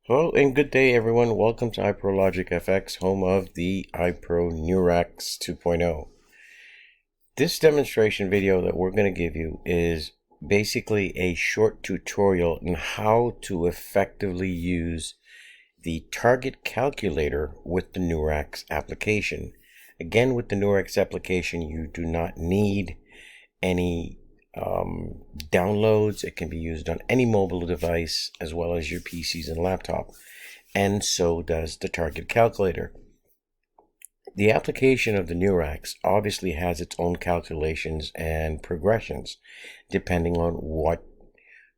Hello and good day, everyone. Welcome to iProLogic FX, home of the iPro NEURX 2.0. This demonstration video that we're going to give you is basically a short tutorial on how to effectively use the target calculator with the NEURX application. Again, with the NEURX application, you do not need any downloads. It can be used on any mobile device as well as your PCs and laptop, and so does the target calculator. The application of the NEURX obviously has its own calculations and progressions depending on what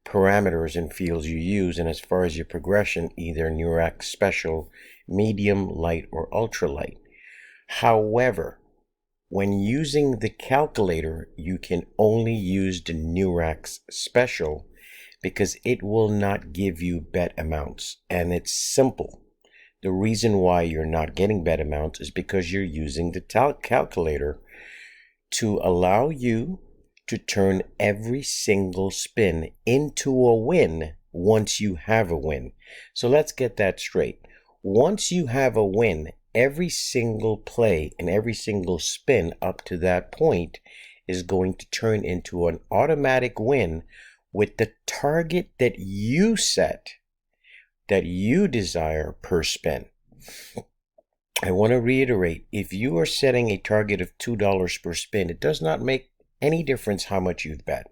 parameters and fields you use, and as far as your progression, either NEURX special, medium, light, or ultra light. However, when using the calculator, you can only use the NEURX special because it will not give you bet amounts. And it's simple. The reason why you're not getting bet amounts is because you're using the calculator to allow you to turn every single spin into a win once you have a win. So let's get that straight. Once you have a win, every single play and every single spin up to that point is going to turn into an automatic win with the target that you set, that you desire per spin. I want to reiterate, if you are setting a target of $2 per spin, it does not make any difference how much you've bet.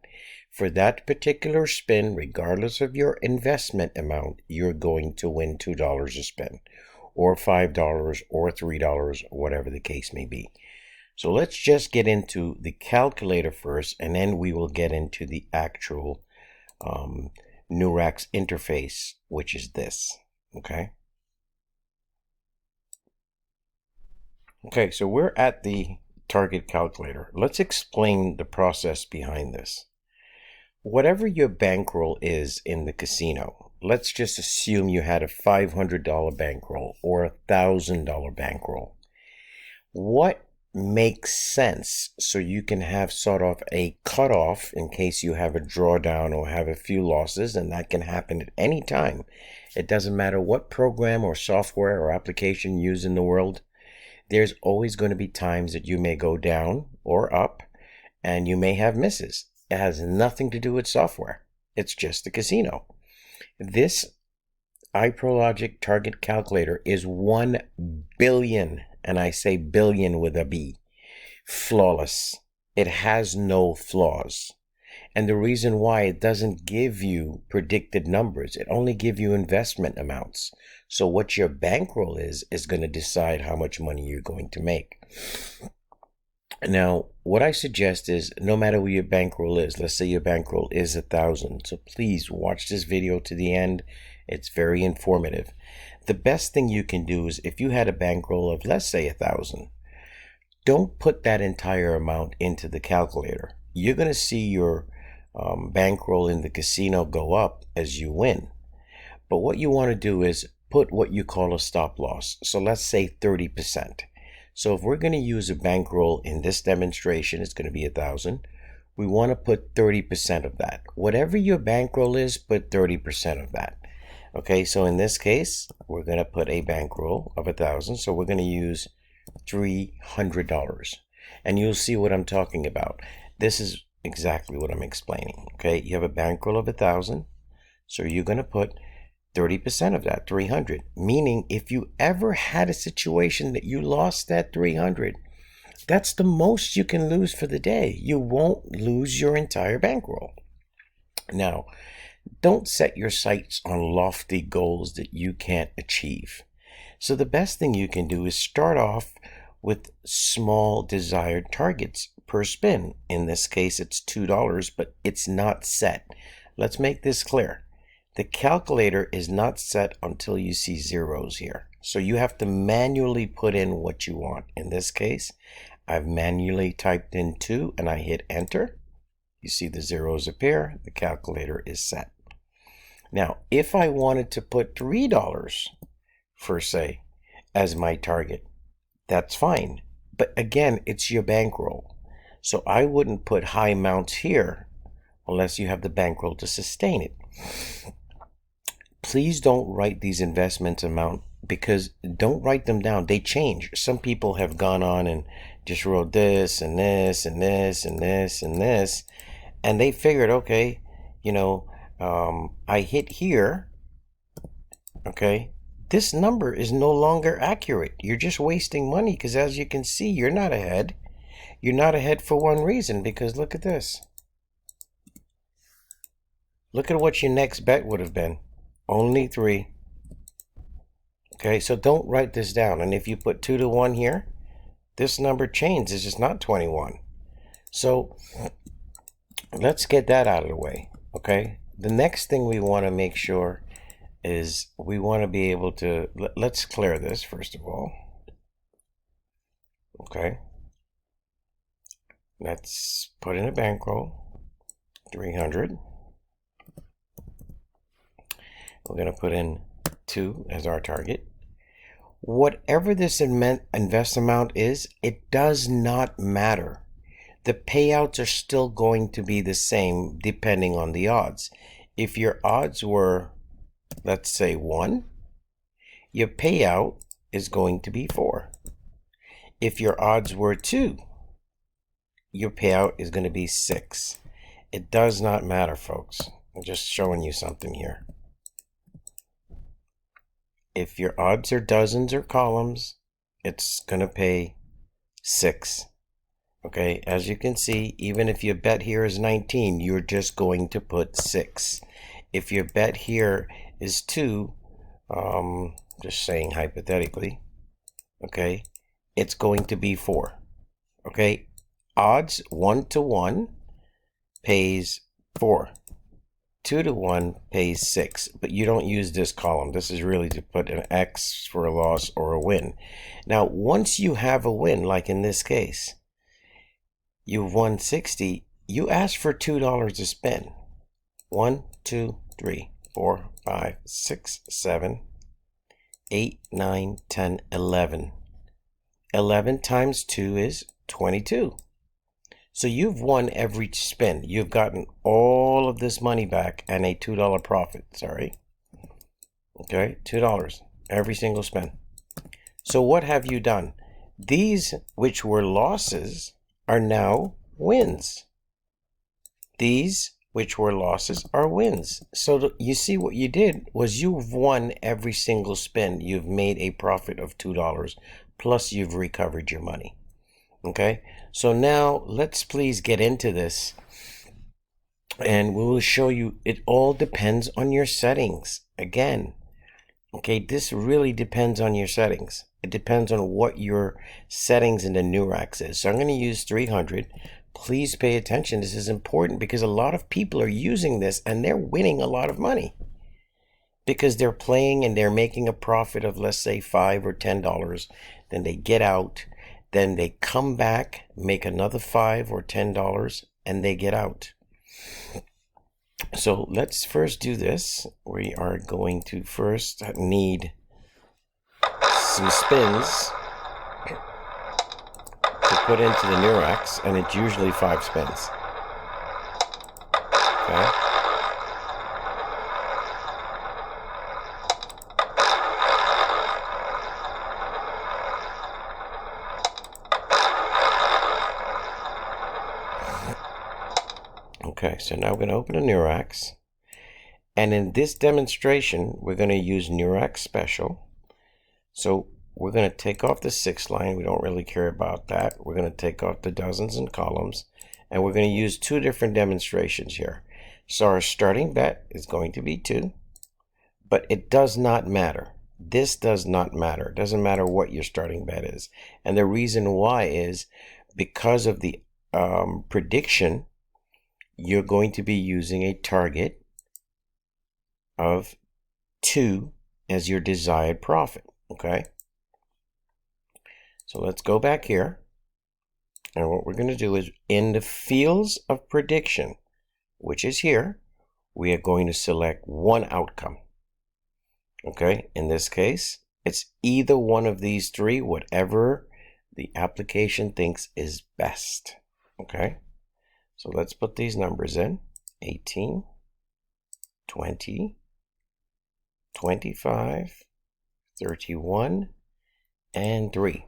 For that particular spin, regardless of your investment amount, you're going to win $2 a spin, or $5 or $3, whatever the case may be. So let's just get into the calculator first, and then we will get into the actual NEURX interface, which is this. Okay, so we're at the target calculator. Let's explain the process behind this. Whatever your bankroll is in the casino, let's just assume you had a $500 bankroll or a $1,000 bankroll. What makes sense so you can have sort of a cutoff in case you have a drawdown or have a few losses, and that can happen at any time. It doesn't matter what program or software or application you use in the world. There's always going to be times that you may go down or up, and you may have misses. It has nothing to do with software. It's just a casino. This iProLogic target calculator is 1 billion, and I say billion with a B, flawless. It has no flaws. And the reason why, it doesn't give you predicted numbers. It only gives you investment amounts. So what your bankroll is going to decide how much money you're going to make. Now, what I suggest is, no matter what your bankroll is, let's say your bankroll is 1,000. So please watch this video to the end. It's very informative. The best thing you can do is, if you had a bankroll of, let's say, 1,000, don't put that entire amount into the calculator. You're going to see your bankroll in the casino go up as you win. But what you want to do is put what you call a stop loss. So let's say 30%. So if we're going to use a bankroll in this demonstration, it's going to be 1,000. We want to put 30% of that. Whatever your bankroll is, put 30% of that. Okay, so in this case, we're going to put a bankroll of 1,000. So we're going to use $300. And you'll see what I'm talking about. This is exactly what I'm explaining. Okay, you have a bankroll of 1,000. So you're going to put 30% of that, 300, meaning if you ever had a situation that you lost that 300, that's the most you can lose for the day. You won't lose your entire bankroll. Now, don't set your sights on lofty goals that you can't achieve. So the best thing you can do is start off with small desired targets per spin. In this case, it's $2, but it's not set. Let's make this clear. The calculator is not set until you see zeros here. So you have to manually put in what you want. In this case, I've manually typed in 2 and I hit enter. You see the zeros appear. The calculator is set. Now, if I wanted to put $3 for, say, as my target, that's fine. But again, it's your bankroll. So I wouldn't put high amounts here unless you have the bankroll to sustain it. please don't write these investments amount, because don't write them down. They change. Some people have gone on and just wrote this and this and this and this and this, and they figured, okay, you know, I hit here, okay, this number is no longer accurate. You're just wasting money, because as you can see, you're not ahead. You're not ahead for one reason, because look at this. Look at what your next bet would have been. Only 3. Okay, so don't write this down. And if you put 2 to 1 here, this number changes. It's not 21. So let's get that out of the way. Okay, the next thing we want to make sure is we want to be able to, let's clear this first of all. Okay, let's put in a bankroll, 300. We're going to put in 2 as our target. Whatever this invest amount is, it does not matter. The payouts are still going to be the same depending on the odds. If your odds were, let's say 1, your payout is going to be 4. If your odds were 2, your payout is going to be 6. It does not matter, folks. I'm just showing you something here. If your odds are dozens or columns, it's going to pay 6. Okay, as you can see, even if your bet here is 19, you're just going to put 6. If your bet here is 2, just saying hypothetically, okay, it's going to be 4. Okay, odds 1 to 1 pays 4. 2 to 1 pays 6, but you don't use this column. This is really to put an X for a loss or a win. Now, once you have a win, like in this case, you've won 60, you ask for $2 to spend. 1, 2, 3, 4, 5, 6, 7, 8, 9, 10, 11. 11 times 2 is 22. So you've won every spin. You've gotten all of this money back and a $2 profit, sorry. Okay, $2 every single spin. So what have you done? These which were losses are now wins. These which were losses are wins. So you see what you did was you've won every single spin. You've made a profit of $2 plus you've recovered your money. Okay, so now let's please get into this and we will show you. It all depends on your settings. Again, okay, this really depends on your settings. It depends on what your settings in the NEURX is. So I'm going to use 300. Please pay attention. This is important because a lot of people are using this and they're winning a lot of money because they're playing and they're making a profit of, let's say, $5 or $10. Then they get out. Then they come back, make another $5 or $10, and they get out. So let's first do this. We are going to first need some spins to put into the NEURX, and it's usually 5 spins. Okay. Okay, so now we're going to open a NEURX, and in this demonstration we're going to use NEURX Special. So we're going to take off the 6 line. We don't really care about that. We're going to take off the dozens and columns, and we're going to use 2 different demonstrations here. So our starting bet is going to be 2, but it does not matter. This does not matter. It doesn't matter what your starting bet is, and the reason why is because of the prediction. You're going to be using a target of 2 as your desired profit, okay? So let's go back here. And what we're going to do is in the fields of prediction, which is here, we are going to select one outcome. Okay, in this case, it's either one of these 3, whatever the application thinks is best, okay? So let's put these numbers in, 18, 20, 25, 31, and 3.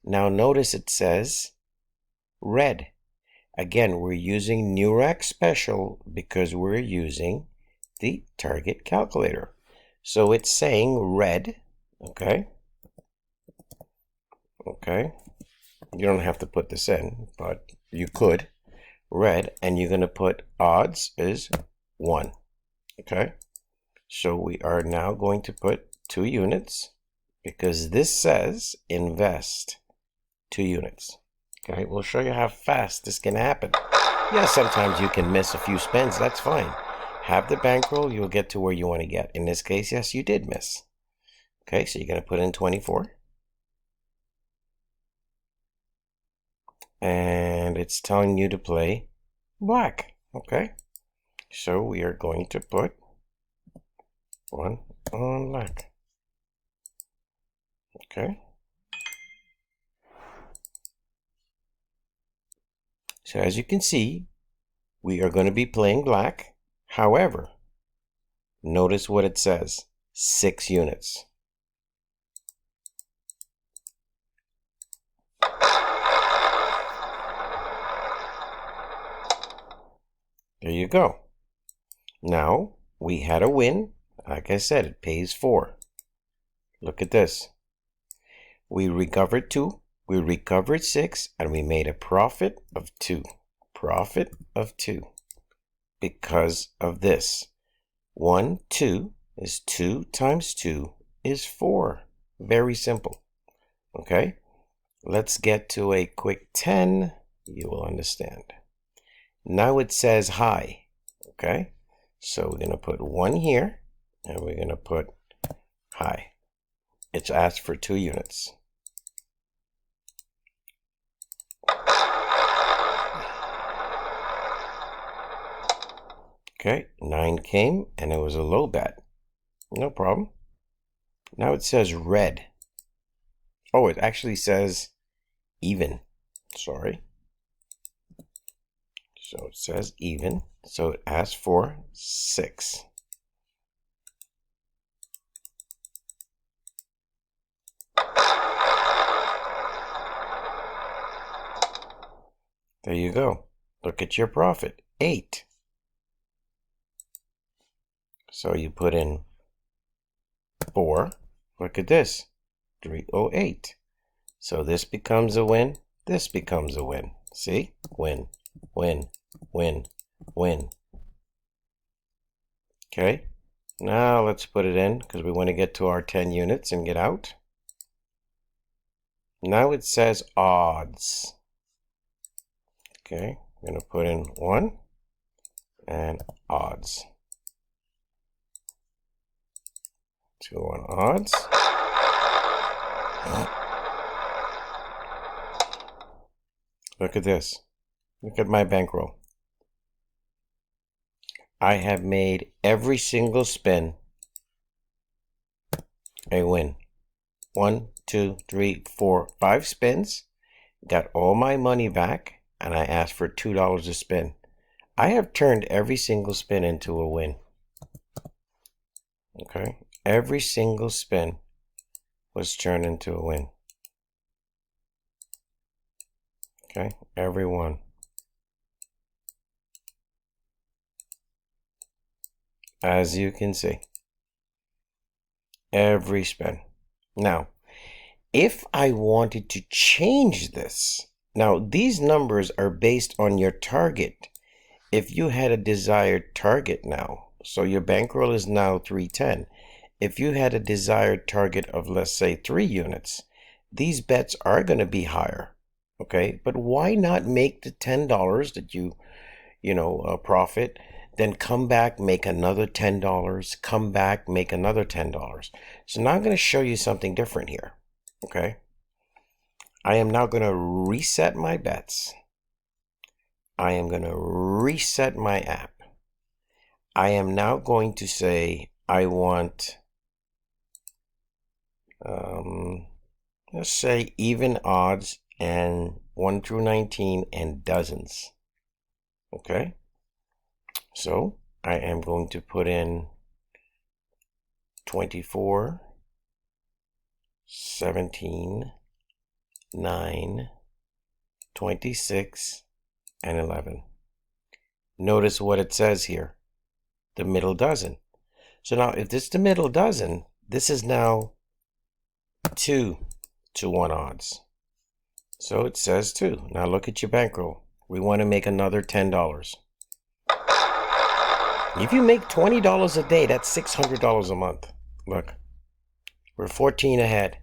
Now notice it says red. Again, we're using NEURX Special because we're using the target calculator. So it's saying red, okay? Okay. You don't have to put this in, but you could. Red, and you're going to put odds is 1. Okay. So we are now going to put 2 units because this says invest 2 units. Okay. We'll show you how fast this can happen. Yeah, sometimes you can miss a few spins. That's fine. Have the bankroll, you'll get to where you want to get. In this case, yes, you did miss. Okay, so you're going to put in 24. And it's telling you to play black. Okay, so we are going to put 1 on black. Okay, so as you can see, we are going to be playing black. However, notice what it says, 6 units. There you go. Now, we had a win. Like I said, it pays 4. Look at this. We recovered 2, we recovered 6, and we made a profit of 2. Profit of 2. Because of this. 1, 2 is 2 times 2 is 4. Very simple. Okay? Let's get to a quick 10. You will understand. Now it says high. Okay? So we're going to put 1 here, and we're going to put high. It's asked for 2 units. Okay, 9 came, and it was a low bet. No problem. Now it says red. Oh, it actually says even. Sorry. So it says even. So it asks for 6. There you go. Look at your profit. 8. So you put in 4. Look at this. 308. So this becomes a win. This becomes a win. See? Win, win, win, win. Okay. Now let's put it in because we want to get to our 10 units and get out. Now it says odds. Okay. I'm going to put in 1 and odds. 2 on odds. Look at this. Look at my bankroll. I have made every single spin a win. 1, 2, 3, 4, 5 spins. Got all my money back, and I asked for $2 a spin. I have turned every single spin into a win. Okay, every single spin was turned into a win. Okay, every one. As you can see, every spin. Now, if I wanted to change this, now these numbers are based on your target. If you had a desired target now, so your bankroll is now 310. If you had a desired target of, let's say, 3 units, these bets are going to be higher. Okay, but why not make the $10 that you profit, then come back, make another $10, come back, make another $10. So now I'm going to show you something different here. Okay, I am now going to reset my bets. I am going to reset my app. I am now going to say I want, let's say even odds and 1 through 19 and dozens. Okay, so I am going to put in 24, 17, 9, 26, and 11. Notice what it says here, the middle dozen. So now if this is the middle dozen, this is now 2 to 1 odds. So it says 2. Now look at your bankroll. We want to make another $10. If you make $20 a day, that's $600 a month. Look, we're 14 ahead.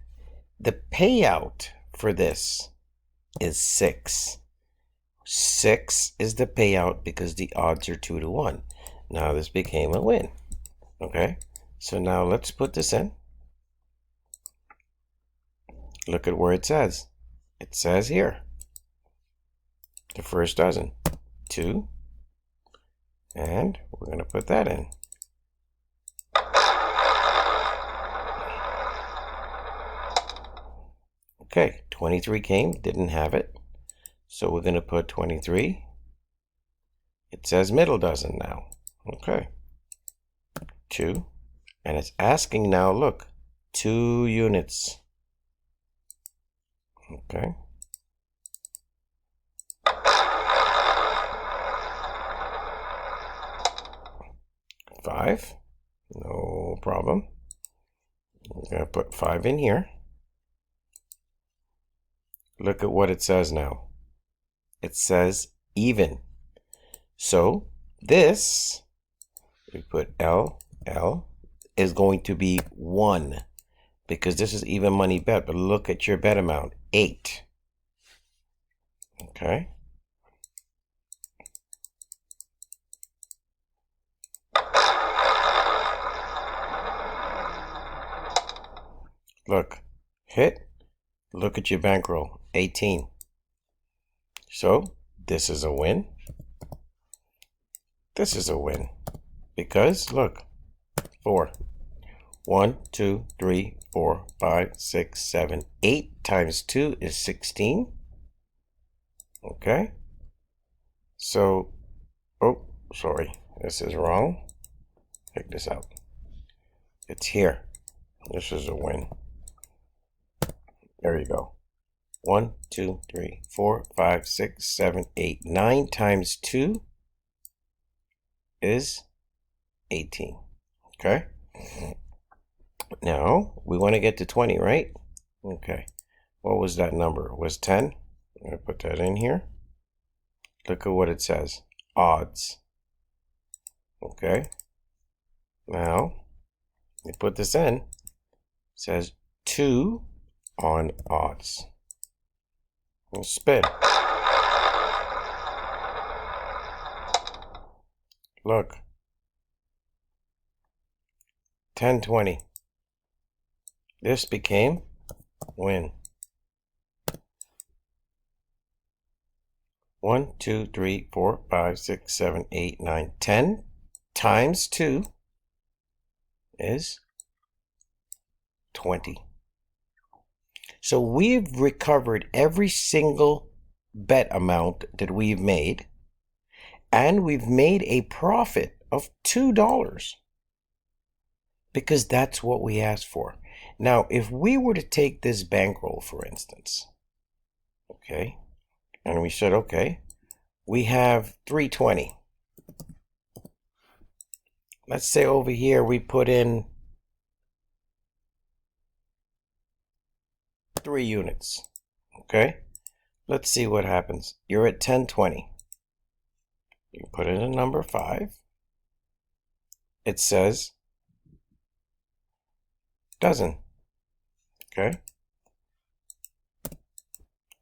The payout for this is 6. 6 is the payout because the odds are 2 to 1. Now this became a win. Okay, so now let's put this in. Look at where it says. It says here, the first dozen, 2, and we're going to put that in. Okay, 23 came, didn't have it, so we're going to put 23. It says middle dozen now. Okay, 2, and it's asking now, look, 2 units. Okay. Five, no problem. I'm gonna put 5 in here. Look at what it says now. It says even. So this, we put L, is going to be 1. Because this is even money bet, but look at your bet amount, 8. Okay. Look, hit, look at your bankroll, 18. So this is a win. This is a win. Because, look, 4. 1, 2, 3, 4, 5, 6, 7, 8 times 2 is 16. Okay. So, oh, sorry. This is wrong. Check this out. It's here. This is a win. There you go. 1, 2, 3, 4, 5, 6, 7, 8, 9 times 2 is 18. Okay. Now, we want to get to 20, right? Okay. What was that number? It was 10. I'm going to put that in here. Look at what it says. Odds. Okay. Now, we put this in. It says 2 on odds. We'll spin. Look. 10, 20. This became win. 1, 2, 3, 4, 5, 6, 7, 8, 9, 10 times 2 is 20. So we've recovered every single bet amount that we've made, and we've made a profit of $2 because that's what we asked for. Now, if we were to take this bankroll, for instance, okay, and we said, okay, we have 320. Let's say over here we put in 3 units, okay? Let's see what happens. You're at 1020. You put in a number 5. It says dozen, okay?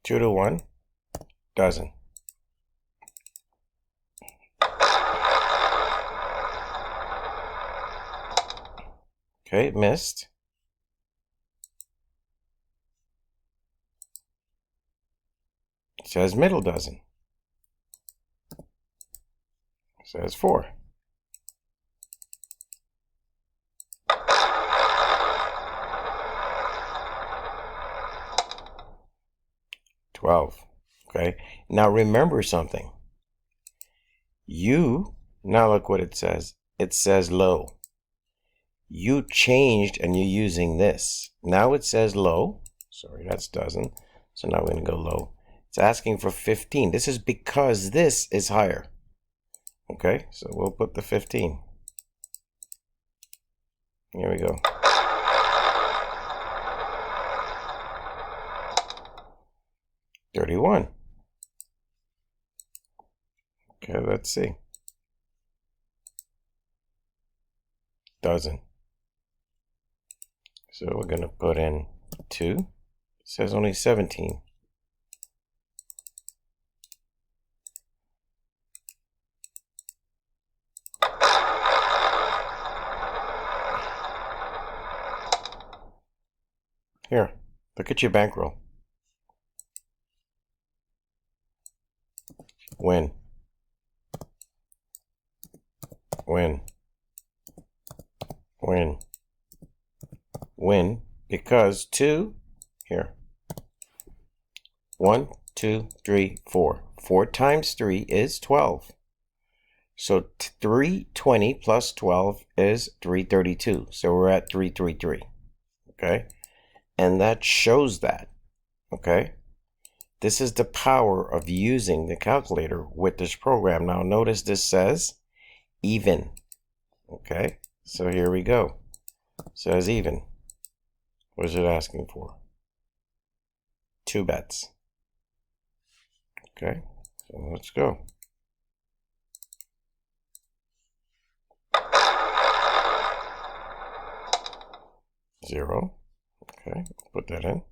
2 to 1, dozen. Okay, missed. It says middle dozen. It says 4. Okay, now remember something. Now look what it says. It says low. you changed and you're using this. Now it says low. Sorry, that's dozen. So now we're going to go low. It's asking for 15. This is because this is higher. Okay, so we'll put the 15. Here we go. $31. Okay, let's see. Dozen. So we're going to put in 2. It says only 17. Here, look at your bankroll. Win. Win. Win. Win. Because 2, here. 1, 2, 3, 4. 4 times 3 is 12. So 320 plus 12 is 332. So we're at 333. Okay? And that shows that. Okay? This is the power of using the calculator with this program. Now notice this says even. Okay? So here we go. It says even. What is it asking for? 2 bets. Okay? So let's go. Zero. Okay, put that in.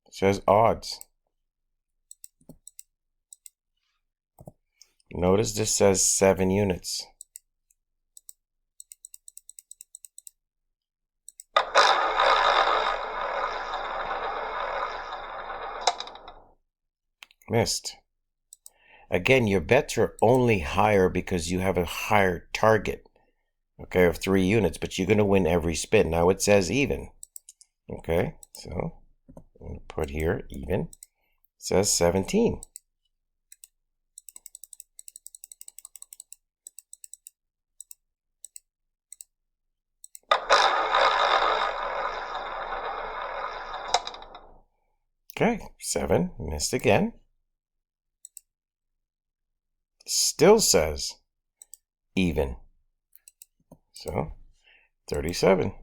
It says odds. Notice this says 7 units. Missed. Again, your bets are only higher because you have a higher target. Okay, of 3 units, but you're going to win every spin. Now it says even. Okay, so I'm going to put here even. It says 17. Okay, 7, missed again. Still says even. So, 37.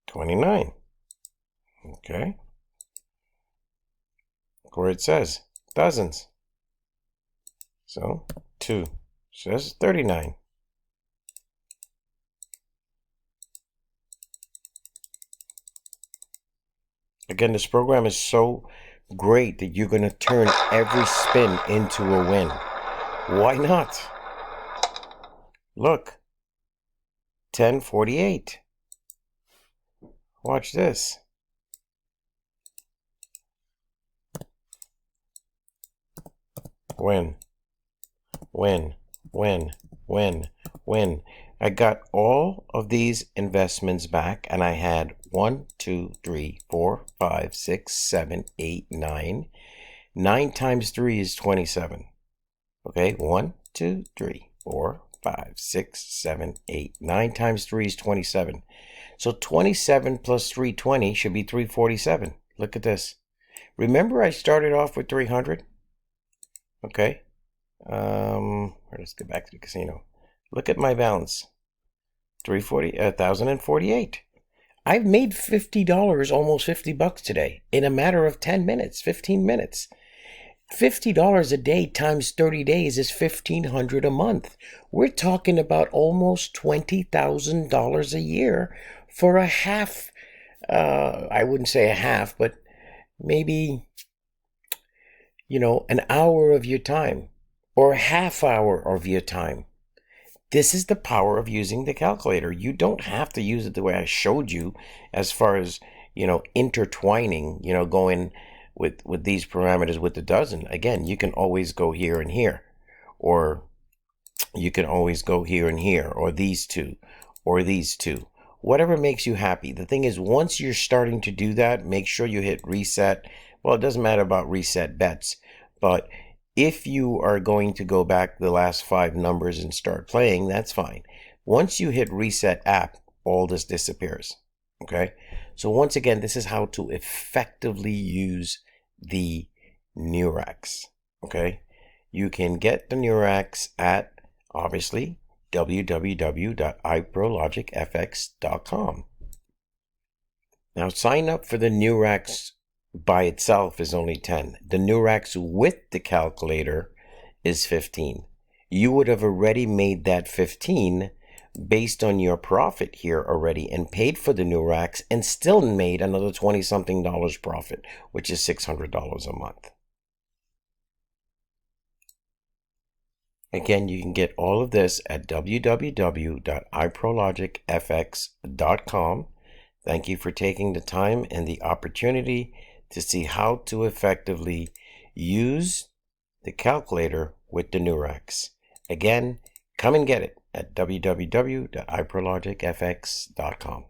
$29. Okay. Where it says dozens. So, 2 says 39. Again, this program is so great that you're going to turn every spin into a win. Why not? Look. 1048. Watch this. Win. Win. Win. Win. Win. I got all of these investments back, and I had 1, 2, 3, 4, 5, 6, 7, 8, 9. 9 times 3 is 27. Okay, 1, 2, 3, 4, 5, 6, 7, 8. 9 times 3 is 27. So 27 plus 320 should be 347. Look at this. Remember I started off with 300? Okay. Let's get back to the casino. Look at my balance. 1,048. I've made $50, almost $50 today in a matter of 10 minutes, 15 minutes. $50 a day times 30 days is $1,500 a month. We're talking about almost $20,000 a year for a half, I wouldn't say a half, but maybe, an hour of your time or a half hour of your time. This is the power of using the calculator. You don't have to use it the way I showed you as far as, intertwining, going with these parameters with the dozen. Again, you can always go here and here, or you can always go here and here, or these two, or these two. Whatever makes you happy. The thing is, once you're starting to do that, make sure you hit reset. Well, it doesn't matter about reset bets, but if you are going to go back the last 5 numbers and start playing, that's fine. Once you hit reset app, all this disappears. Okay? So once again, this is how to effectively use the NEURX. Okay? You can get the NEURX at, obviously, www.iprologicfx.com. Now sign up for the NEURX by itself is only 10. The NEURX with the calculator is 15. You would have already made that 15 based on your profit here already and paid for the NEURX and still made another $20-something profit, which is $600 a month. Again, you can get all of this at www.iprologicfx.com. Thank you for taking the time and the opportunity to see how to effectively use the calculator with the NEURX. Again, come and get it at www.iprologicfx.com.